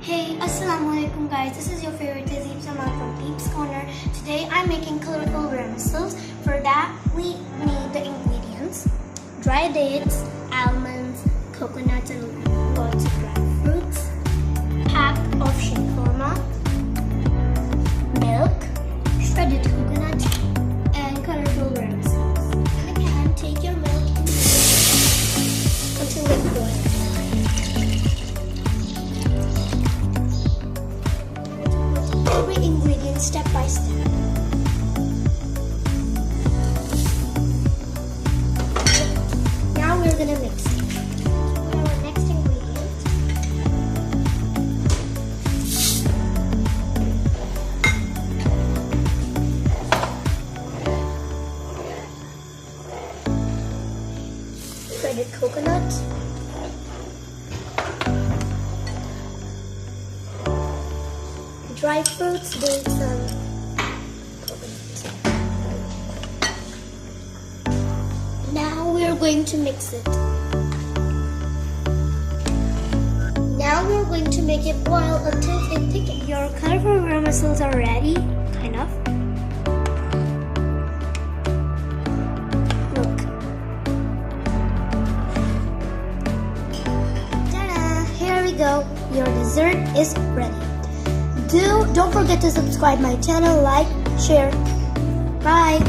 Hey, Assalamualaikum guys, this is your favorite Meethi Seviyan from TeebzCorner. Today I'm making colorful vermicelli. For that, we need the ingredients: dry dates, almonds, coconuts and lots of dry fruits, pack of shawarma, milk, shredded coconut, and colorful vermicelli. In a can, take your milk and until it boils. Every ingredient step by step. Now we're gonna mix it. Our next ingredient. Shredded coconut. Dry fruits, dates, and coconut. Now we are going to mix it. Now we are going to make it boil until it thickens. Your colorful vermicelli are ready, kind of. Look. Ta-da! Here we go. Your dessert is ready. Don't forget to subscribe my channel, like, share. Bye.